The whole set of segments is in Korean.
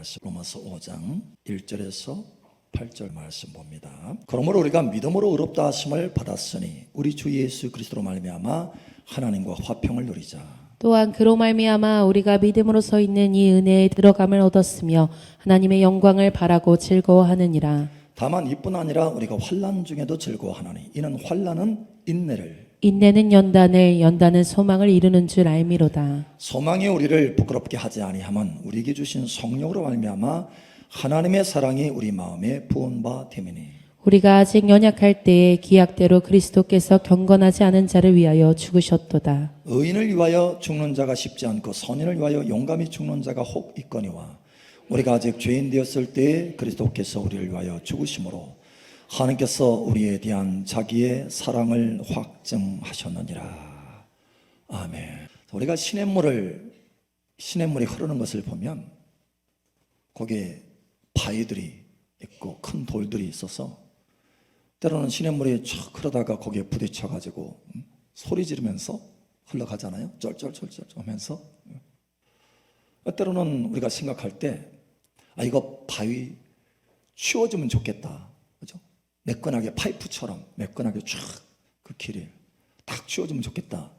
말씀, 로마서 5장 1절에서 8절 말씀 봅니다. 그러므로 우리가 믿음으로 의롭다 하심을 받았으니 우리 주 예수 그리스도로 말미암아 하나님과 화평을 누리자. 또한 그로 말미암아 우리가 믿음으로 서 있는 이 은혜에 들어감을 얻었으며 하나님의 영광을 바라고 즐거워하느니라. 다만 이뿐 아니라 우리가 환난 중에도 즐거워하나니 이는 환난은 인내는 연단을, 연단은 소망을 이루는 줄 알미로다. 소망이 우리를 부끄럽게 하지 아니하면 우리에게 주신 성령으로 말미암아 하나님의 사랑이 우리 마음에 부은 바 됨이니. 우리가 아직 연약할 때에 기약대로 그리스도께서 경건하지 않은 자를 위하여 죽으셨도다. 의인을 위하여 죽는 자가 쉽지 않고 선인을 위하여 용감히 죽는 자가 혹 있거니와 우리가 아직 죄인 되었을 때에 그리스도께서 우리를 위하여 죽으심으로 하나님께서 우리에 대한 자기의 사랑을 확증하셨느니라. 아멘. 우리가 시냇물이 흐르는 것을 보면 거기에 바위들이 있고 큰 돌들이 있어서 때로는 시냇물이 촥 흐르다가 거기에 부딪혀가지고 소리 지르면서 흘러가잖아요. 쩔쩔쩔쩔 하면서. 때로는 우리가 생각할 때 이거 바위 치워주면 좋겠다. 그죠? 매끈하게 파이프처럼 매끈하게 쫙 그 길이 딱 치워주면 좋겠다.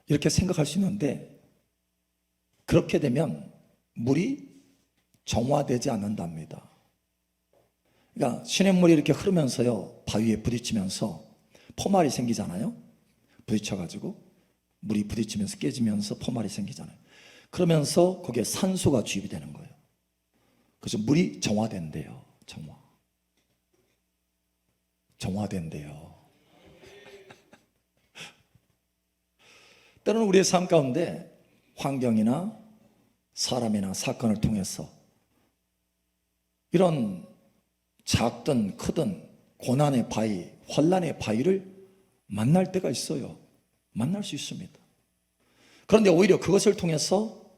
이렇게 생각할 수 있는데 그렇게 되면 물이 정화되지 않는답니다. 그러니까 시냇물이 이렇게 흐르면서요, 바위에 부딪히면서 포말이 생기잖아요. 부딪혀가지고 물이 부딪히면서 깨지면서 포말이 생기잖아요. 그러면서 거기에 산소가 주입이 되는 거예요. 그래서 물이 정화된대요. 정화된대요. 때로는 우리의 삶 가운데 환경이나 사람이나 사건을 통해서 이런 작든 크든 고난의 바위, 환난의 바위를 만날 때가 있어요. 만날 수 있습니다. 그런데 오히려 그것을 통해서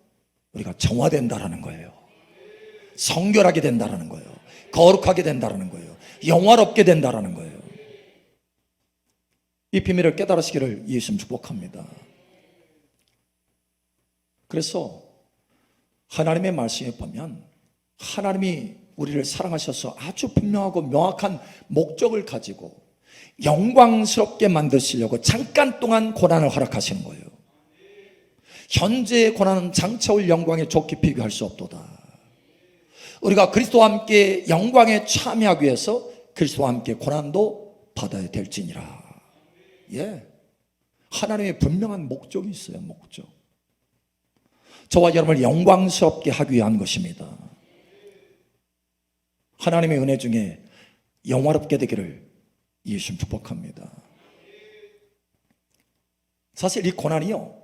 우리가 정화된다라는 거예요. 성결하게 된다라는 거예요. 거룩하게 된다라는 거예요. 영화롭게 된다라는 거예요. 이 비밀을 깨달으시기를 예수님 축복합니다. 그래서 하나님의 말씀에 보면 하나님이 우리를 사랑하셔서 아주 분명하고 명확한 목적을 가지고 영광스럽게 만드시려고 잠깐 동안 고난을 허락하시는 거예요. 현재의 고난은 장차 올 영광에 좋게 비교할 수 없도다. 우리가 그리스도와 함께 영광에 참여하기 위해서 그리스도와 함께 고난도 받아야 될지니라. 하나님의 분명한 목적이 있어요. 목적. 저와 여러분을 영광스럽게 하기 위한 것입니다. 하나님의 은혜 중에 영화롭게 되기를 예수님 축복합니다. 사실 이 고난이요,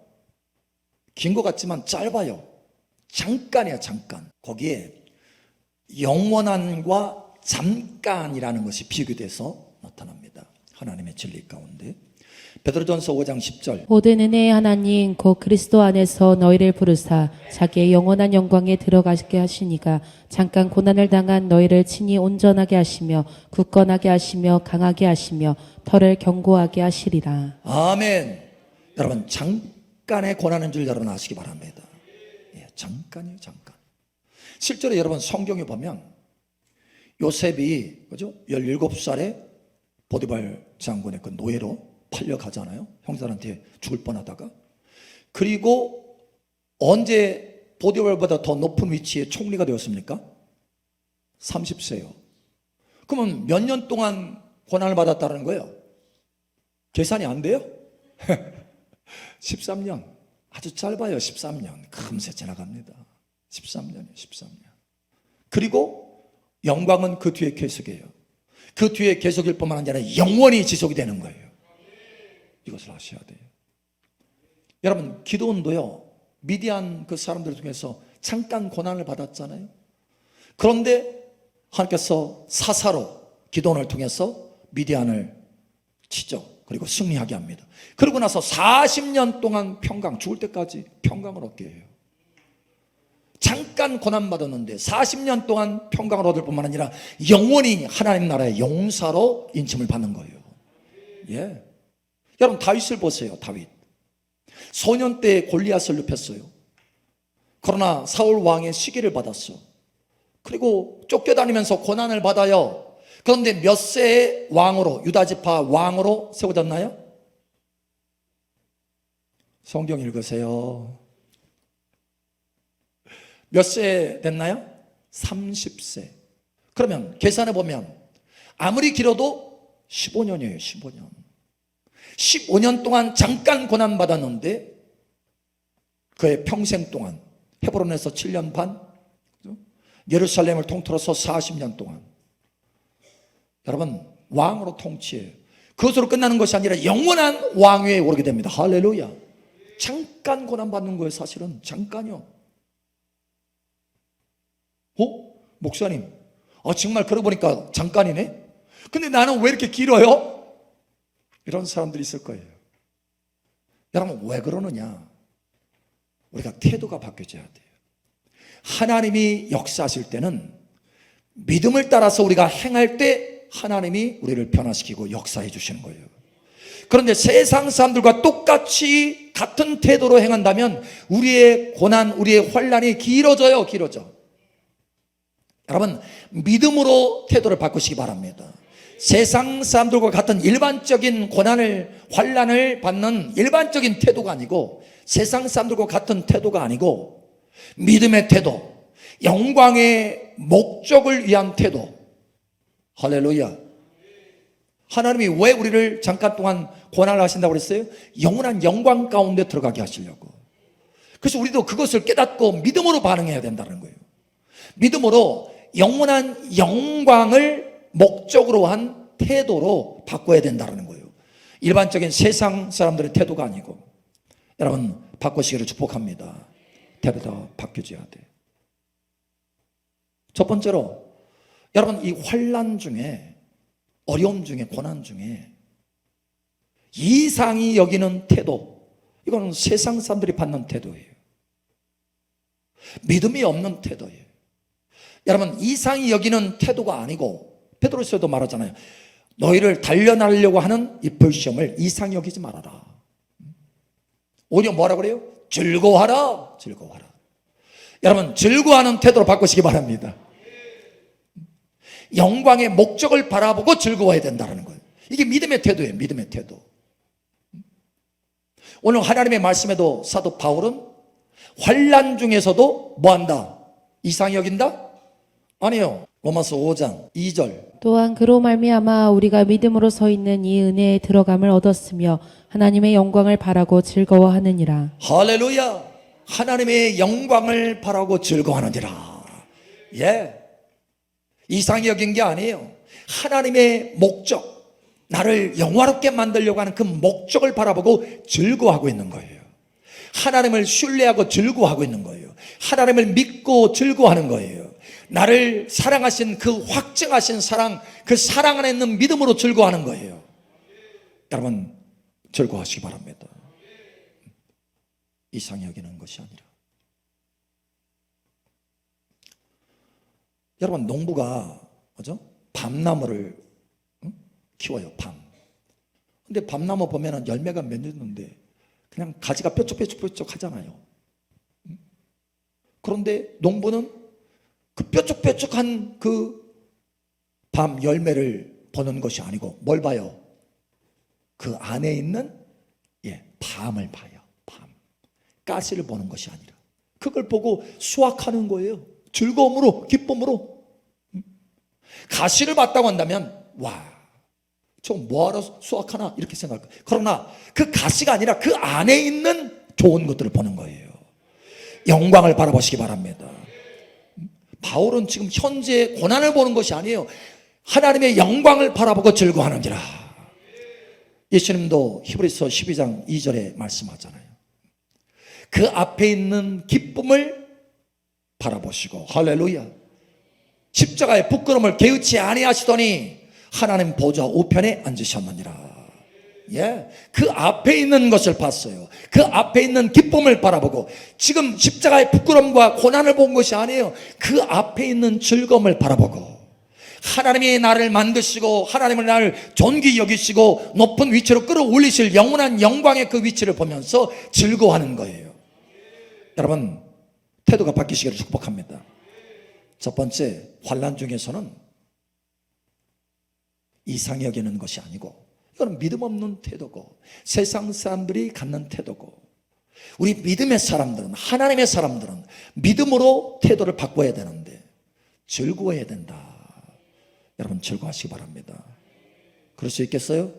긴 것 같지만 짧아요. 잠깐이야, 잠깐. 거기에 영원한과 잠깐이라는 것이 비교돼서 나타납니다. 하나님의 진리 가운데. 베드로전서 5장 10절. 모든 은혜의 하나님 곧 그리스도 안에서 너희를 부르사 자기의 영원한 영광에 들어가게 하시니가 잠깐 고난을 당한 너희를 친히 온전하게 하시며 굳건하게 하시며 강하게 하시며 털을 견고하게 하시리라. 아멘. 여러분, 잠깐의 고난인 줄 여러분 아시기 바랍니다. 잠깐이에요, 잠깐. 실제로 여러분 성경에 보면 요셉이 그죠? 17살에 보디발 장군의 그 노예로 팔려가잖아요. 형사한테 죽을 뻔하다가. 그리고 언제 보디발보다 더 높은 위치에 총리가 되었습니까? 30세요. 그러면 몇 년 동안 고난을 받았다는 거예요? 계산이 안 돼요? 13년. 아주 짧아요. 13년. 금세 지나갑니다. 13년이에요. 13년. 그리고 영광은 그 뒤에 계속이에요. 그 뒤에 계속일 뿐만 아니라 영원히 지속이 되는 거예요. 이것을 아셔야 돼요. 여러분, 기드온도요, 미디안 그 사람들 중에서 잠깐 고난을 받았잖아요. 그런데 하나님께서 사사로 기드온을 통해서 미디안을 치죠. 그리고 승리하게 합니다. 그러고 나서 40년 동안 평강, 죽을 때까지 평강을 얻게 해요. 잠깐 고난받았는데 40년 동안 평강을 얻을 뿐만 아니라 영원히 하나님 나라의 용사로 인침을 받는 거예요. 여러분, 다윗을 보세요. 다윗 소년 때 골리앗을 눕혔어요. 그러나 사울 왕의 시기를 받았어. 그리고 쫓겨다니면서 고난을 받아요. 그런데 몇 세의 왕으로, 유다지파 왕으로 세워졌나요? 성경 읽으세요. 몇 세 됐나요? 30세. 그러면 계산해 보면 아무리 길어도 15년이에요. 15년. 15년 동안 잠깐 고난받았는데 그의 평생 동안 헤브론에서 7년 반, 예루살렘을 통틀어서 40년 동안 여러분 왕으로 통치해요. 그것으로 끝나는 것이 아니라 영원한 왕위에 오르게 됩니다. 할렐루야. 잠깐 고난받는 거예요. 사실은 잠깐이요. 목사님, 정말 그러고 보니까 잠깐이네. 근데 나는 왜 이렇게 길어요? 이런 사람들이 있을 거예요. 여러분 왜 그러느냐? 우리가 태도가 바뀌어져야 돼요. 하나님이 역사하실 때는 믿음을 따라서 우리가 행할 때 하나님이 우리를 변화시키고 역사해 주시는 거예요. 그런데 세상 사람들과 똑같이 같은 태도로 행한다면 우리의 고난, 우리의 환난이 길어져요. 여러분 믿음으로 태도를 바꾸시기 바랍니다. 세상 사람들과 같은 일반적인 고난을, 환난을 받는 일반적인 태도가 아니고, 세상 사람들과 같은 태도가 아니고 믿음의 태도, 영광의 목적을 위한 태도. 할렐루야. 하나님이 왜 우리를 잠깐 동안 고난을 하신다고 그랬어요? 영원한 영광 가운데 들어가게 하시려고. 그래서 우리도 그것을 깨닫고 믿음으로 반응해야 된다는 거예요. 믿음으로 영원한 영광을 목적으로 한 태도로 바꿔야 된다는 거예요. 일반적인 세상 사람들의 태도가 아니고. 여러분 바꾸시기를 축복합니다. 태도가 바뀌어져야 돼. 첫 번째로 여러분 이 환난 중에, 어려움 중에, 고난 중에 이상히 여기는 태도, 이거는 세상 사람들이 받는 태도예요. 믿음이 없는 태도예요. 여러분 이상히 여기는 태도가 아니고, 베드로서도 말하잖아요. 너희를 단련하려고 하는 이 불시험을 이상히 여기지 말아라. 오히려 뭐라 그래요? 즐거워하라. 여러분 즐거워하는 태도로 바꾸시기 바랍니다. 영광의 목적을 바라보고 즐거워해야 된다는 거예요. 이게 믿음의 태도예요. 믿음의 태도. 오늘 하나님의 말씀에도 사도 바울은 환난 중에서도 뭐한다? 이상히 여긴다? 아니요. 로마서 5장 2절. 또한 그로 말미암아 우리가 믿음으로 서 있는 이 은혜에 들어감을 얻었으며 하나님의 영광을 바라고 즐거워하느니라. 할렐루야. 하나님의 영광을 바라고 즐거워하느니라. 예. 이상히 여긴 게 아니에요. 하나님의 목적, 나를 영화롭게 만들려고 하는 그 목적을 바라보고 즐거워하고 있는 거예요. 하나님을 신뢰하고 즐거워하고 있는 거예요. 하나님을 믿고 즐거워하는 거예요. 나를 사랑하신 그 확증하신 사랑, 그 사랑 안에 있는 믿음으로 즐거워하는 거예요. 여러분 즐거워하시기 바랍니다. 이상히 여기는 것이 아니라. 여러분 농부가 뭐죠? 밤나무를 키워요. 근데 밤나무 보면은 열매가 맺는데 그냥 가지가 뾰족뾰족 하잖아요. 그런데 농부는 그 뾰족뾰족한 그 밤 열매를 보는 것이 아니고 뭘 봐요? 그 안에 있는 밤을 봐요. 가시를 보는 것이 아니라 그걸 보고 수확하는 거예요. 즐거움으로, 기쁨으로. 가시를 봤다고 한다면 저 뭐하러 수확하나 이렇게 생각할 거예요. 그러나 그 가시가 아니라 그 안에 있는 좋은 것들을 보는 거예요. 영광을 바라보시기 바랍니다. 바울은 지금 현재 고난을 보는 것이 아니에요. 하나님의 영광을 바라보고 즐거워하는지라. 예수님도 히브리서 12장 2절에 말씀하잖아요. 그 앞에 있는 기쁨을 바라보시고, 할렐루야. 십자가의 부끄러움을 개의치 아니하시더니 하나님 보좌 우편에 앉으셨느니라. 그 앞에 있는 것을 봤어요. 그 앞에 있는 기쁨을 바라보고, 지금 십자가의 부끄러움과 고난을 본 것이 아니에요. 그 앞에 있는 즐거움을 바라보고, 하나님이 나를 만드시고 하나님을 나를 존귀 여기시고 높은 위치로 끌어올리실 영원한 영광의 그 위치를 보면서 즐거워하는 거예요. 여러분 태도가 바뀌시기를 축복합니다. 첫 번째, 환난 중에서는 이상히 여기는 것이 아니고, 이거는 믿음 없는 태도고, 세상 사람들이 갖는 태도고, 우리 믿음의 사람들은, 하나님의 사람들은 믿음으로 태도를 바꿔야 되는데 즐거워해야 된다. 여러분, 즐거워하시기 바랍니다. 그럴 수 있겠어요?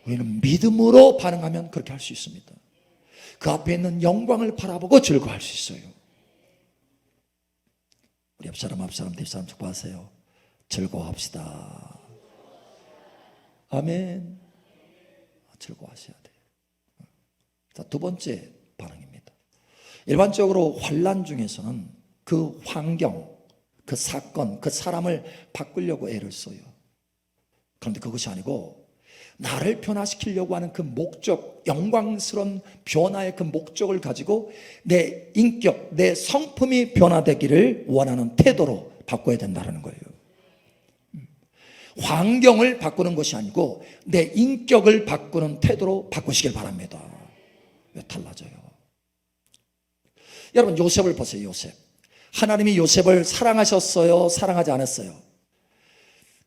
우리는 믿음으로 반응하면 그렇게 할 수 있습니다. 그 앞에 있는 영광을 바라보고 즐거워할 수 있어요. 우리 앞사람, 앞사람, 뒷사람 축복하세요. 즐거워합시다. 아멘. 즐거워하셔야 돼요. 자, 두 번째 반응입니다. 일반적으로 환난 중에서는 그 환경, 그 사건, 그 사람을 바꾸려고 애를 써요. 그런데 그것이 아니고 나를 변화시키려고 하는 그 목적, 영광스러운 변화의 그 목적을 가지고 내 인격, 내 성품이 변화되기를 원하는 태도로 바꿔야 된다는 거예요. 환경을 바꾸는 것이 아니고 내 인격을 바꾸는 태도로 바꾸시길 바랍니다. 왜 달라져요? 여러분, 요셉을 보세요. 요셉. 하나님이 요셉을 사랑하셨어요? 사랑하지 않았어요?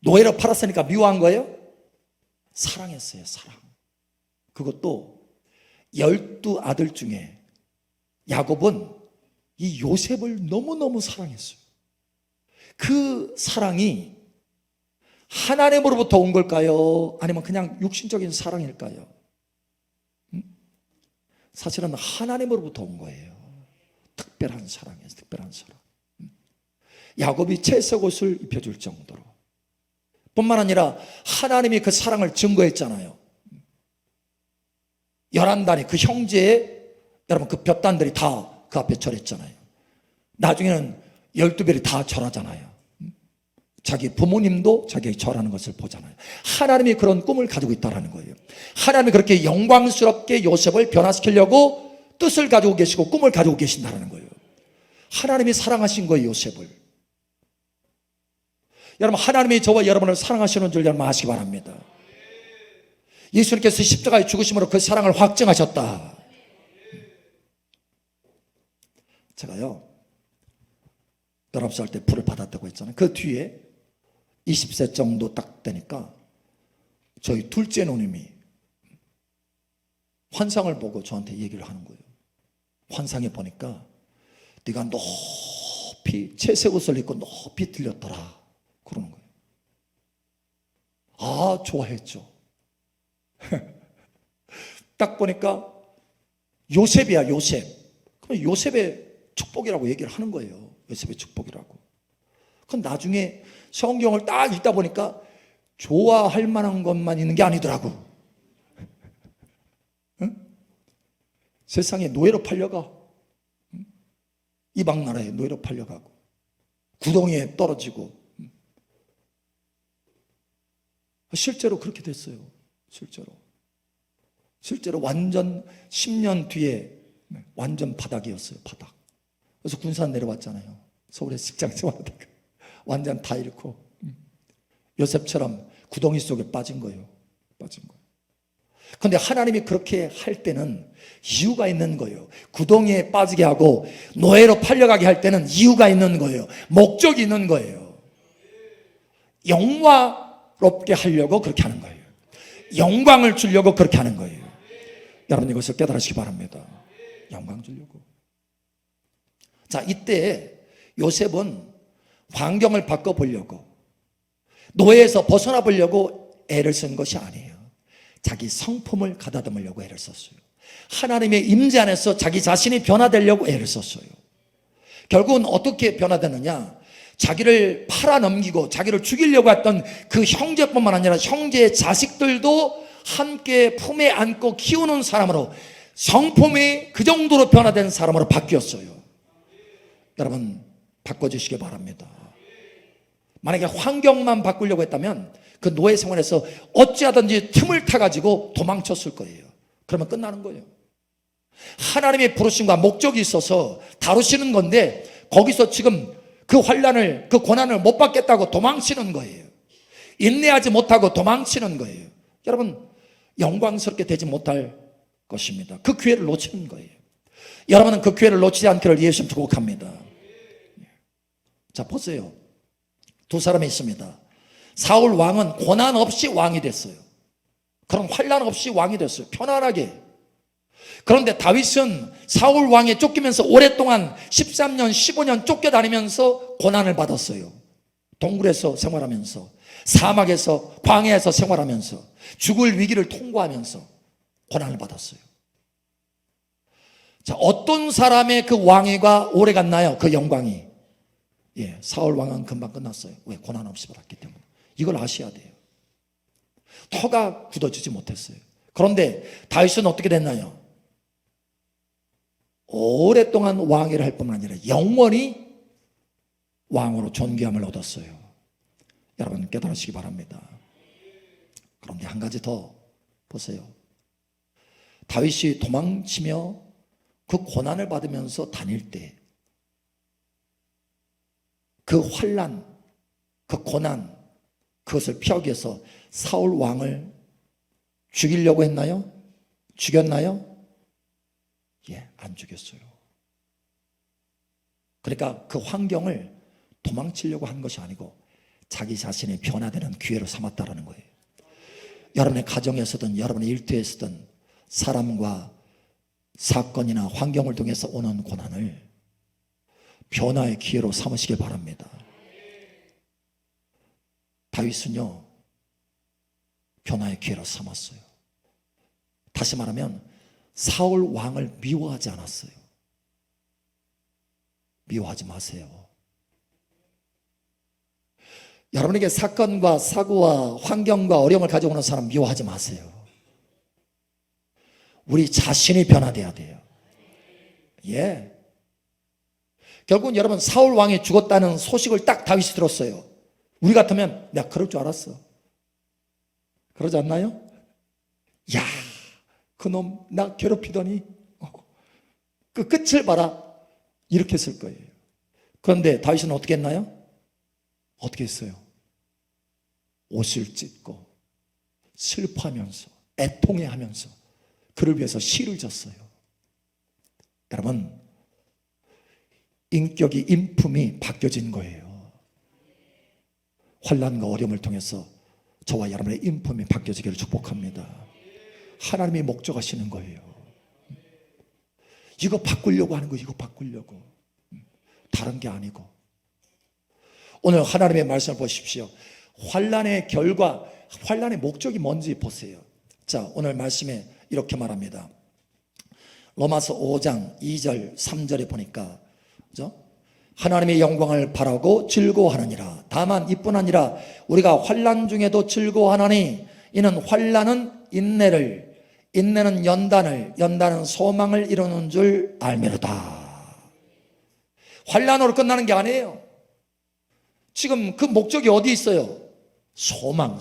노예로 팔았으니까 미워한 거예요? 사랑했어요. 사랑. 그것도 12아들 중에 야곱은 이 요셉을 너무너무 사랑했어요. 그 사랑이 하나님으로부터 온 걸까요? 아니면 그냥 육신적인 사랑일까요? 사실은 하나님으로부터 온 거예요. 특별한 사랑이에요. 특별한 사랑. 야곱이 채색 옷을 입혀줄 정도로. 뿐만 아니라 하나님이 그 사랑을 증거했잖아요. 11단이 그 형제의, 여러분, 그 볕단들이 다 그 앞에 절했잖아요. 나중에는 12별이 다 절하잖아요. 자기 부모님도 자기에게 절하는 것을 보잖아요. 하나님이 그런 꿈을 가지고 있다는 거예요. 하나님이 그렇게 영광스럽게 요셉을 변화시키려고 뜻을 가지고 계시고 꿈을 가지고 계신다는 거예요. 하나님이 사랑하신 거예요, 요셉을. 여러분, 하나님이 저와 여러분을 사랑하시는 줄 여러분 아시기 바랍니다. 예수님께서 십자가에 죽으심으로 그 사랑을 확증하셨다. 제가요 19살 때 불을 받았다고 했잖아요. 그 뒤에 20세 정도 딱 되니까 저희 둘째 누님이 환상을 보고 저한테 얘기를 하는 거예요. 환상에 보니까 네가 높이 채색 옷을 입고 높이 들렸더라 그러는 거예요. 아, 좋아했죠. 딱 보니까 요셉이야, 요셉. 그럼 요셉의 축복이라고 얘기를 하는 거예요. 요셉의 축복이라고. 그건 나중에 성경을 딱 읽다 보니까 좋아할 만한 것만 있는 게 아니더라고. 응? 세상에 노예로 팔려가. 응? 이방 나라에 노예로 팔려가고 구덩이에 떨어지고. 응? 실제로 그렇게 됐어요. 실제로 완전 10년 뒤에 완전 바닥이었어요. 바닥. 그래서 군산 내려왔잖아요. 서울에 직장 생활하다가 완전 다 잃고 요셉처럼 구덩이 속에 빠진 거예요. 그런데 하나님이 그렇게 할 때는 이유가 있는 거예요. 구덩이에 빠지게 하고 노예로 팔려가게 할 때는 이유가 있는 거예요. 목적이 있는 거예요. 영화롭게 하려고 그렇게 하는 거예요. 영광을 주려고 그렇게 하는 거예요. 여러분, 이것을 깨달으시기 바랍니다. 영광 주려고. 자, 이때 요셉은 환경을 바꿔보려고, 노예에서 벗어나 보려고 애를 쓴 것이 아니에요. 자기 성품을 가다듬으려고 애를 썼어요. 하나님의 임재 안에서 자기 자신이 변화되려고 애를 썼어요. 결국은 어떻게 변화되느냐? 자기를 팔아넘기고 자기를 죽이려고 했던 그 형제뿐만 아니라 형제의 자식들도 함께 품에 안고 키우는 사람으로, 성품이 그 정도로 변화된 사람으로 바뀌었어요. 여러분, 바꿔주시기 바랍니다. 만약에 환경만 바꾸려고 했다면 그 노예 생활에서 어찌하든지 틈을 타가지고 도망쳤을 거예요. 그러면 끝나는 거예요. 하나님의 부르심과 목적이 있어서 다루시는 건데 거기서 지금 그 환난을, 그 고난을 못 받겠다고 도망치는 거예요. 인내하지 못하고 도망치는 거예요. 여러분, 영광스럽게 되지 못할 것입니다. 그 기회를 놓치는 거예요. 여러분은 그 기회를 놓치지 않기를 예수님 축복합니다. 자, 자, 보세요. 두 사람이 있습니다. 사울 왕은 고난 없이 왕이 됐어요. 그런 환난 없이 왕이 됐어요. 편안하게. 그런데 다윗은 사울 왕에 쫓기면서 오랫동안 13년, 15년 쫓겨다니면서 고난을 받았어요. 동굴에서 생활하면서, 사막에서, 광야에서 생활하면서, 죽을 위기를 통과하면서 고난을 받았어요. 자, 어떤 사람의 그 왕위가 오래 갔나요? 그 영광이. 예, 사울 왕은 금방 끝났어요. 왜? 고난 없이 받았기 때문에. 이걸 아셔야 돼요. 터가 굳어지지 못했어요. 그런데 다윗은 어떻게 됐나요? 오랫동안 왕위를 할 뿐만 아니라 영원히 왕으로 존귀함을 얻었어요. 여러분 깨달으시기 바랍니다. 그런데 한 가지 더 보세요. 다윗이 도망치며 그 고난을 받으면서 다닐 때 그 환난, 그 고난, 그것을 피하기 위해서 사울 왕을 죽이려고 했나요? 죽였나요? 예, 안 죽였어요. 그러니까 그 환경을 도망치려고 한 것이 아니고 자기 자신이 변화되는 기회로 삼았다라는 거예요. 여러분의 가정에서든 여러분의 일터에서든 사람과 사건이나 환경을 통해서 오는 고난을 변화의 기회로 삼으시길 바랍니다. 다윗은요, 변화의 기회로 삼았어요. 다시 말하면 사울 왕을 미워하지 않았어요. 미워하지 마세요. 여러분에게 사건과 사고와 환경과 어려움을 가져오는 사람 미워하지 마세요. 우리 자신이 변화돼야 돼요. 예. 결국은 여러분 사울 왕이 죽었다는 소식을 딱 다윗이 들었어요. 우리 같으면 내가 그럴 줄 알았어. 그러지 않나요? 야, 그놈 나 괴롭히더니 그 끝을 봐라. 이렇게 했을 거예요. 그런데 다윗은 어떻게 했나요? 어떻게 했어요? 옷을 찢고 슬퍼하면서 애통해하면서 그를 위해서 시를 졌어요. 여러분, 인격이 인품이 바뀌어진 거예요. 환난과 어려움을 통해서 저와 여러분의 인품이 바뀌어지기를 축복합니다. 하나님이 목적하시는 거예요. 이거 바꾸려고 하는 거, 이거 바꾸려고. 다른 게 아니고. 오늘 하나님의 말씀을 보십시오. 환난의 결과, 환난의 목적이 뭔지 보세요. 자, 오늘 말씀에 이렇게 말합니다. 로마서 5장 2절 3절에 보니까 그죠? 하나님의 영광을 바라고 즐거워하느니라. 다만 이뿐 아니라 우리가 환난 중에도 즐거워하나니 이는 환난은 인내를, 인내는 연단을, 연단은 소망을 이루는 줄 알미로다. 환난으로 끝나는 게 아니에요. 지금 그 목적이 어디 있어요? 소망.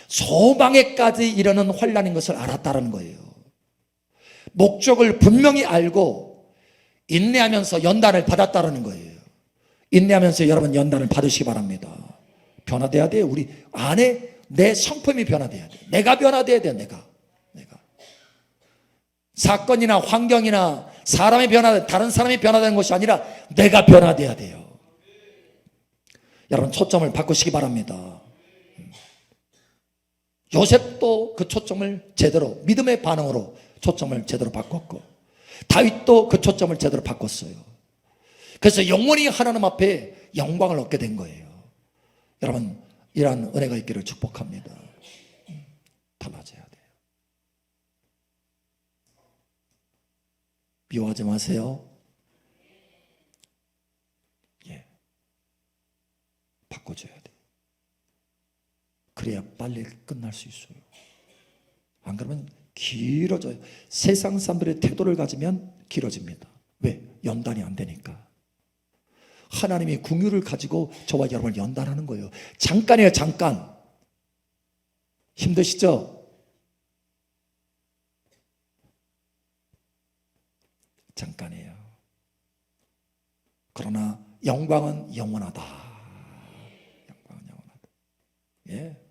소망에까지 이르는 환난인 것을 알았다는 거예요. 목적을 분명히 알고 인내하면서 연단을 받았다는 거예요. 인내하면서 여러분 연단을 받으시기 바랍니다. 변화돼야 돼요. 우리 안에 내 성품이 변화돼야 돼요. 내가 변화돼야 돼요. 내가. 사건이나 환경이나 사람이 다른 사람이 변화되는 것이 아니라 내가 변화돼야 돼요. 여러분 초점을 바꾸시기 바랍니다. 요셉도 그 초점을 제대로 믿음의 반응으로 초점을 제대로 바꿨고 다윗도 그 초점을 제대로 바꿨어요. 그래서 영원히 하나님 앞에 영광을 얻게 된 거예요. 여러분 이러한 은혜가 있기를 축복합니다. 달라져야 돼요. 미워하지 마세요. 예, 바꿔줘야 돼요. 그래야 빨리 끝날 수 있어요. 안 그러면 길어져요. 세상 사람들의 태도를 가지면 길어집니다. 왜? 연단이 안 되니까. 하나님이 긍휼을 가지고 저와 여러분을 연단하는 거예요. 잠깐이에요. 잠깐. 힘드시죠? 잠깐이에요. 그러나 영광은 영원하다. 영광은 영원하다. 예.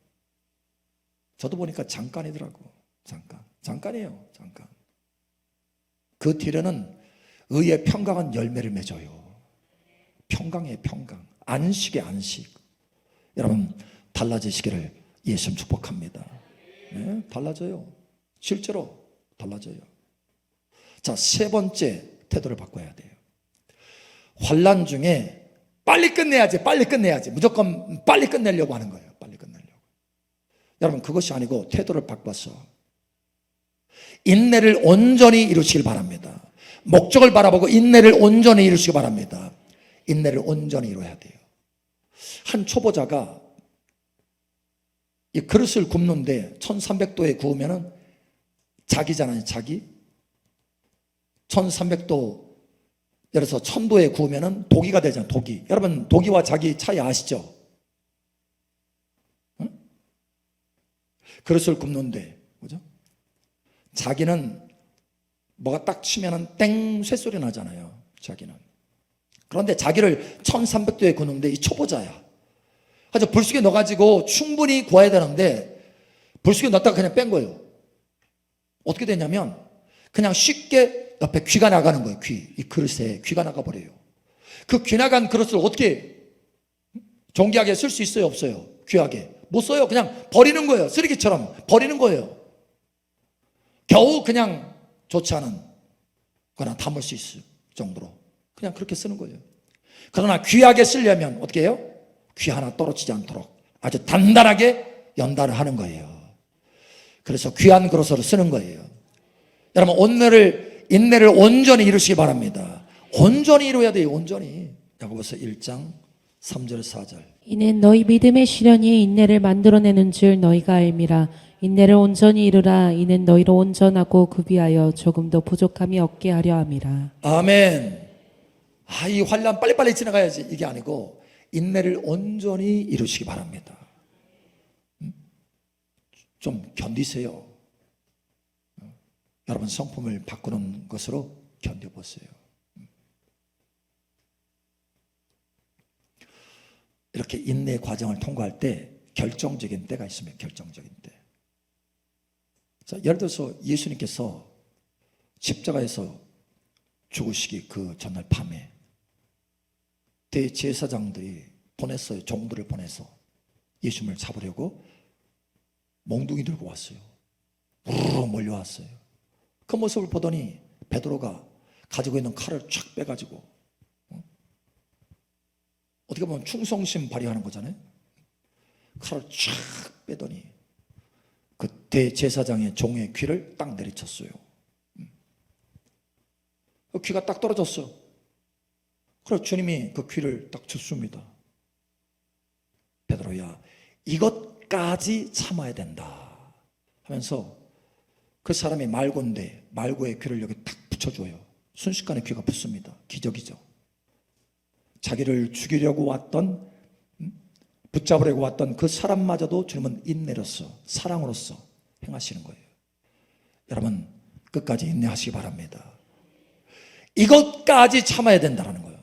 저도 보니까 잠깐이더라고. 잠깐이에요. 잠깐. 그 뒤로는 의의 평강한 열매를 맺어요. 평강이에요, 평강. 안식의 안식. 여러분, 달라지시기를 예수님 축복합니다. 네, 달라져요. 실제로 달라져요. 자, 세 번째 태도를 바꿔야 돼요. 환난 중에 빨리 끝내야지. 무조건 빨리 끝내려고 하는 거예요. 빨리 끝내려고. 여러분, 그것이 아니고 태도를 바꿔서 인내를 온전히 이루시길 바랍니다. 목적을 바라보고 인내를 온전히 이루시기 바랍니다. 인내를 온전히 이루어야 돼요. 한 초보자가 이 그릇을 굽는데 1300도에 구우면은 자기잖아요, 자기. 1300도, 예를 들어서 1000도에 구우면은 독이가 되잖아요, 독이. 여러분, 독이와 자기 차이 아시죠? 응? 그릇을 굽는데, 그죠? 자기는 뭐가 딱 치면은 땡 쇠소리 나잖아요, 자기는. 그런데 자기를 1300도에 구우는데 이 초보자야. 아주 불쑥에 넣어가지고 충분히 구워야 되는데 불쑥에 넣었다가 그냥 뺀 거예요. 어떻게 되냐면 그냥 쉽게 옆에 귀가 나가는 거예요. 이 그릇에 귀가 나가버려요. 그 귀 나간 그릇을 어떻게 존귀하게 쓸 수 있어요? 없어요? 귀하게 못 써요. 그냥 버리는 거예요. 쓰레기처럼 버리는 거예요. 겨우 그냥 좋지 않은 거나 담을 수 있을 정도로 그냥 그렇게 쓰는 거예요. 그러나 귀하게 쓰려면 어떻게 해요? 귀 하나 떨어지지 않도록 아주 단단하게 연달을 하는 거예요. 그래서 귀한 그릇으로 쓰는 거예요. 여러분, 인내를 온전히 이루시기 바랍니다. 온전히 이루어야 돼요. 온전히. 야고보서 1장 3절 4절. 이는 너희 믿음의 시련이 인내를 만들어내는 줄 너희가 알미라. 인내를 온전히 이루라. 이는 너희로 온전하고 구비하여 조금도 부족함이 없게 하려 함이라. 아멘. 이 환난 빨리빨리 지나가야지, 이게 아니고 인내를 온전히 이루시기 바랍니다. 좀 견디세요. 여러분, 성품을 바꾸는 것으로 견뎌보세요. 이렇게 인내 과정을 통과할 때 결정적인 때가 있습니다. 결정적인 때. 자, 예를 들어서 예수님께서 십자가에서 죽으시기 그 전날 밤에 대제사장들이 보냈어요. 종들을 보내서 예수님을 잡으려고 몽둥이 들고 왔어요. 우르르 몰려왔어요. 그 모습을 보더니 베드로가 가지고 있는 칼을 촥 빼가지고, 어떻게 보면 충성심 발휘하는 거잖아요. 칼을 촥 빼더니 그 대제사장의 종의 귀를 딱 내리쳤어요. 그 귀가 딱 떨어졌어. 그래서 주님이 그 귀를 딱 줬습니다. 베드로야, 이것까지 참아야 된다 하면서 그 사람이 말고인데 말고의 귀를 여기 딱 붙여줘요. 순식간에 귀가 붙습니다. 기적이죠. 자기를 죽이려고 왔던, 붙잡으려고 왔던 그 사람마저도 주님은 인내로서, 사랑으로서 행하시는 거예요. 여러분, 끝까지 인내하시기 바랍니다. 이것까지 참아야 된다는 거예요.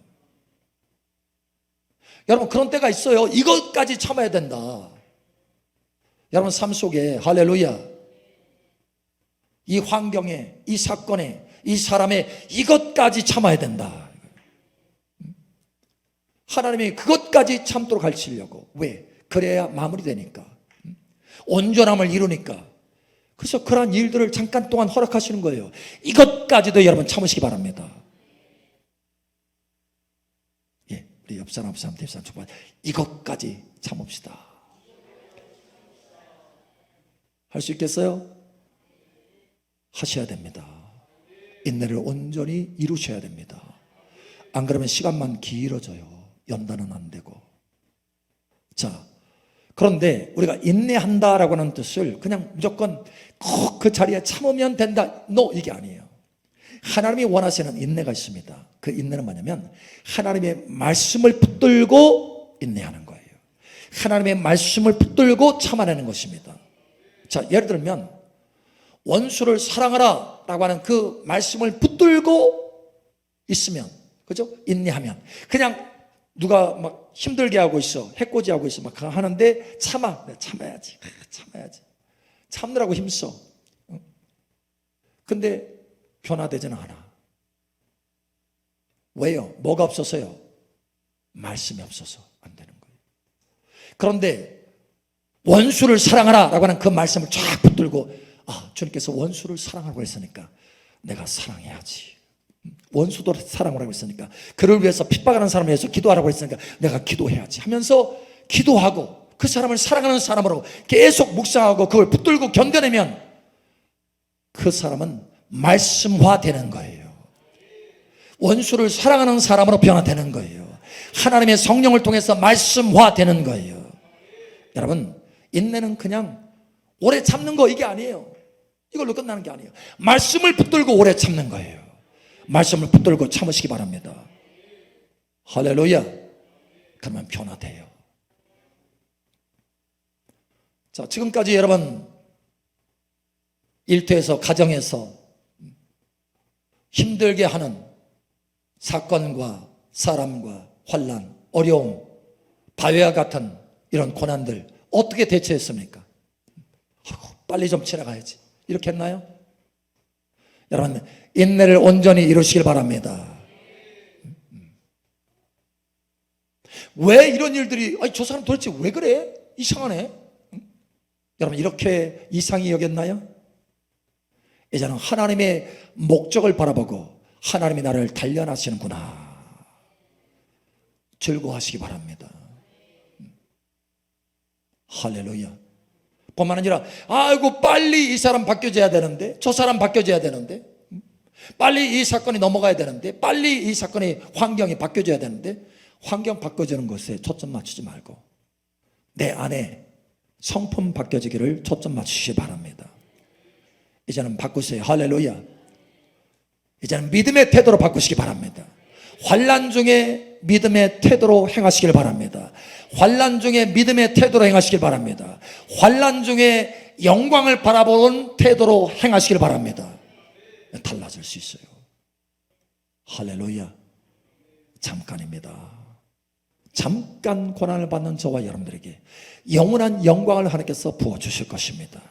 여러분, 그런 때가 있어요. 이것까지 참아야 된다. 여러분 삶 속에, 할렐루야, 이 환경에, 이 사건에, 이 사람의 이것까지 참아야 된다. 하나님이 그것까지 참도록 가르치려고. 왜? 그래야 마무리되니까, 온전함을 이루니까. 그래서 그러한 일들을 잠깐 동안 허락하시는 거예요. 이것까지도 여러분 참으시기 바랍니다. 예, 우리 옆 사람, 뒷 사람 축복. 이것까지 참읍시다. 할 수 있겠어요? 하셔야 됩니다. 인내를 온전히 이루셔야 됩니다. 안 그러면 시간만 길어져요. 연단은 안 되고. 자, 그런데 우리가 인내한다라고 하는 뜻을 그냥 무조건 꼭 그 자리에 참으면 된다, 이게 아니에요. 하나님이 원하시는 인내가 있습니다. 그 인내는 뭐냐면 하나님의 말씀을 붙들고 인내하는 거예요. 하나님의 말씀을 붙들고 참아내는 것입니다. 자, 예를 들면 원수를 사랑하라 라고 하는 그 말씀을 붙들고 있으면, 그죠? 인내하면, 그냥 누가 막 힘들게 하고 있어, 해코지하고 있어, 막 하는데 참아야지. 참느라고 힘써. 근데 변화되지는 않아. 왜요? 뭐가 없어서요? 말씀이 없어서 안 되는 거예요. 그런데 원수를 사랑하라 라고 하는 그 말씀을 쫙 붙들고, 주님께서 원수를 사랑하라고 했으니까 내가 사랑해야지. 원수도 사랑하라고 했으니까, 그를 위해서 핍박하는 사람을 위해서 기도하라고 했으니까 내가 기도해야지 하면서 기도하고 그 사람을 사랑하는 사람으로 계속 묵상하고 그걸 붙들고 견뎌내면 그 사람은 말씀화되는 거예요. 원수를 사랑하는 사람으로 변화되는 거예요. 하나님의 성령을 통해서 말씀화되는 거예요. 여러분, 인내는 그냥 오래 참는 거 이게 아니에요. 이걸로 끝나는 게 아니에요. 말씀을 붙들고 오래 참는 거예요. 말씀을 붙들고 참으시기 바랍니다. 할렐루야. 그러면 변화돼요. 자, 지금까지 여러분 일터에서, 가정에서 힘들게 하는 사건과 사람과 환난, 어려움, 바위와 같은 이런 고난들 어떻게 대처했습니까? 빨리 좀 지나가야지, 이렇게 했나요? 여러분, 인내를 온전히 이루시길 바랍니다. 왜 이런 일들이, 저 사람 도대체 왜 그래? 이상하네. 여러분, 이렇게 이상히 여겼나요? 이제는 하나님의 목적을 바라보고 하나님이 나를 단련하시는구나, 즐거워하시기 바랍니다. 할렐루야. 뿐만 아니라, 아이고 빨리 이 사람 바뀌어져야 되는데, 저 사람 바뀌어져야 되는데, 빨리 이 사건이 넘어가야 되는데, 빨리 이 사건이, 환경이 바뀌어져야 되는데, 환경 바뀌어지는 것에 초점 맞추지 말고 내 안에 성품 바뀌어지기를 초점 맞추시기 바랍니다. 이제는 바꾸세요. 할렐루야. 이제는 믿음의 태도로 바꾸시기 바랍니다. 환난 중에 믿음의 태도로 행하시길 바랍니다. 환난 중에 믿음의 태도로 행하시길 바랍니다. 환난 중에 영광을 바라보는 태도로 행하시길 바랍니다. 달라질 수 있어요. 할렐루야. 잠깐입니다. 잠깐 고난을 받는 저와 여러분들에게 영원한 영광을 하나님께서 부어주실 것입니다.